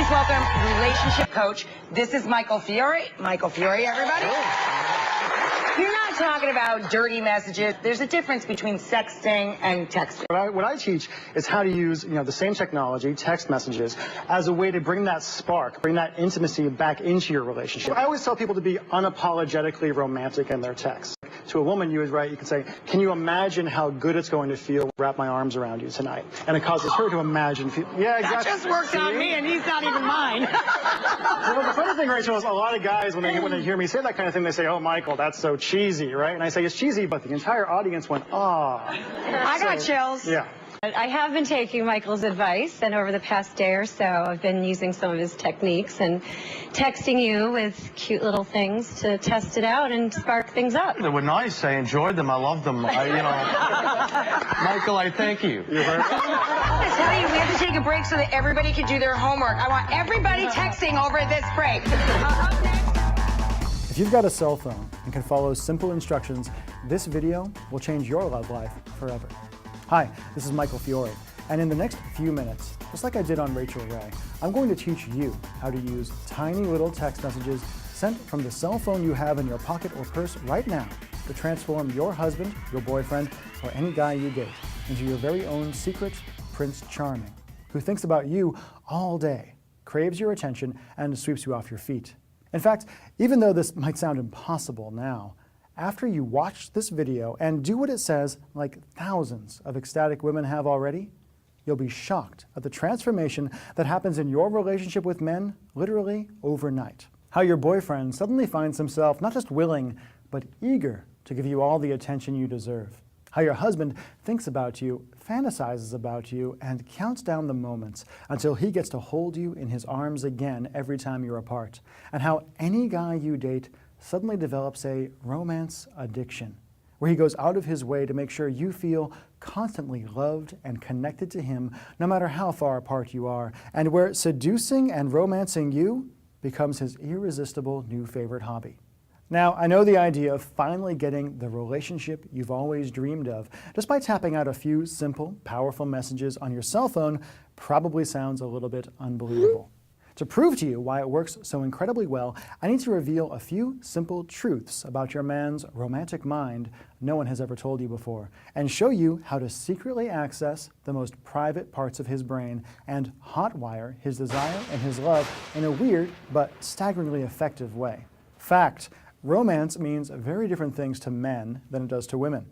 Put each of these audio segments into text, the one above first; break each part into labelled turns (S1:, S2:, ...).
S1: Please welcome relationship coach. This is Michael Fiore. Michael Fiore, everybody. You're not talking about dirty messages. There's a difference between sexting and texting.
S2: What I teach is how to use, the same technology, text messages, as a way to bring that spark, bring that intimacy back into your relationship. I always tell people to be unapologetically romantic in their texts. To a woman, you can say, can you imagine how good it's going to feel to wrap my arms around you tonight? And it causes her to imagine. Yeah, exactly.
S1: That just worked on me, and he's not even mine.
S2: Well, the funny thing, Rachel, is a lot of guys, when they hear me say that kind of thing, they say, oh, Michael, that's so cheesy, right? And I say, it's cheesy, but the entire audience went, ah.
S3: I got chills.
S2: Yeah.
S3: I have been taking Michael's advice, and over the past day or so, I've been using some of his techniques and texting you with cute little things to test it out and spark things up.
S4: They were nice. I enjoyed them. I loved them. Michael, I thank you.
S1: I want to tell you, we have to take a break so that everybody can do their homework. I want everybody texting over this break. Up next.
S5: If you've got a cell phone and can follow simple instructions, this video will change your love life forever. Hi, this is Michael Fiore, and in the next few minutes, just like I did on Rachel Ray, I'm going to teach you how to use tiny little text messages sent from the cell phone you have in your pocket or purse right now to transform your husband, your boyfriend, or any guy you date into your very own secret Prince Charming, who thinks about you all day, craves your attention, and sweeps you off your feet. In fact, even though this might sound impossible now, after you watch this video and do what it says, like thousands of ecstatic women have already, you'll be shocked at the transformation that happens in your relationship with men literally overnight. How your boyfriend suddenly finds himself not just willing, but eager to give you all the attention you deserve. How your husband thinks about you, fantasizes about you, and counts down the moments until he gets to hold you in his arms again every time you're apart. And how any guy you date suddenly develops a romance addiction, where he goes out of his way to make sure you feel constantly loved and connected to him, no matter how far apart you are, and where seducing and romancing you becomes his irresistible new favorite hobby. Now, I know the idea of finally getting the relationship you've always dreamed of just by tapping out a few simple, powerful messages on your cell phone probably sounds a little bit unbelievable. To prove to you why it works so incredibly well, I need to reveal a few simple truths about your man's romantic mind no one has ever told you before, and show you how to secretly access the most private parts of his brain and hotwire his desire and his love in a weird but staggeringly effective way. Fact: romance means very different things to men than it does to women.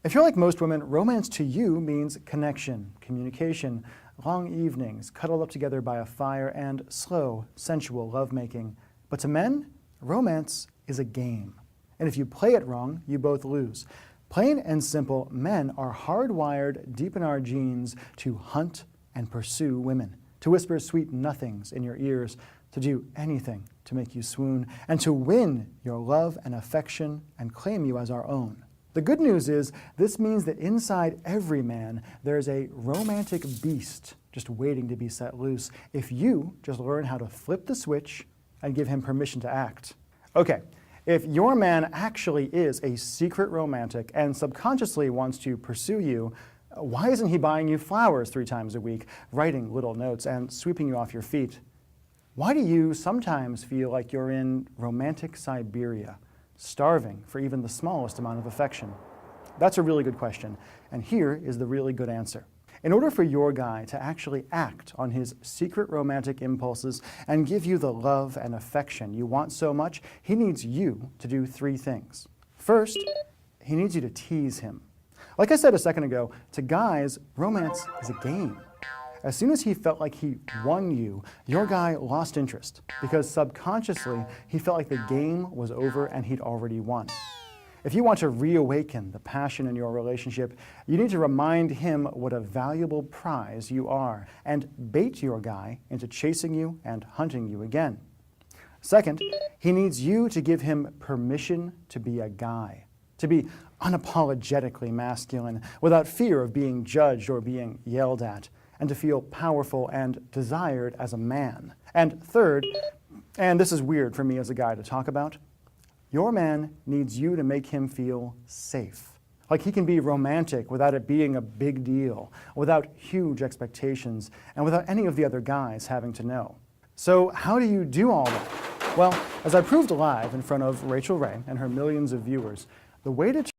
S5: If you're like most women, romance to you means connection, communication, long evenings, cuddled up together by a fire, and slow, sensual lovemaking. But to men, romance is a game. And if you play it wrong, you both lose. Plain and simple, men are hardwired deep in our genes to hunt and pursue women, to whisper sweet nothings in your ears, to do anything to make you swoon, and to win your love and affection and claim you as our own. The good news is, this means that inside every man, there's a romantic beast just waiting to be set loose if you just learn how to flip the switch and give him permission to act. Okay, if your man actually is a secret romantic and subconsciously wants to pursue you, why isn't he buying you flowers 3 times a week, writing little notes, and sweeping you off your feet? Why do you sometimes feel like you're in romantic Siberia, starving for even the smallest amount of affection? That's a really good question, and here is the really good answer. In order for your guy to actually act on his secret romantic impulses and give you the love and affection you want so much, he needs you to do 3 things. First, he needs you to tease him. Like I said a second ago, to guys, romance is a game. As soon as he felt like he won you, your guy lost interest, because subconsciously he felt like the game was over and he'd already won. If you want to reawaken the passion in your relationship, you need to remind him what a valuable prize you are, and bait your guy into chasing you and hunting you again. Second, he needs you to give him permission to be a guy, to be unapologetically masculine, without fear of being judged or being yelled at, and to feel powerful and desired as a man. And third, and this is weird for me as a guy to talk about, your man needs you to make him feel safe. Like he can be romantic without it being a big deal, without huge expectations, and without any of the other guys having to know. So how do you do all that? Well, as I proved live in front of Rachel Ray and her millions of viewers, the way to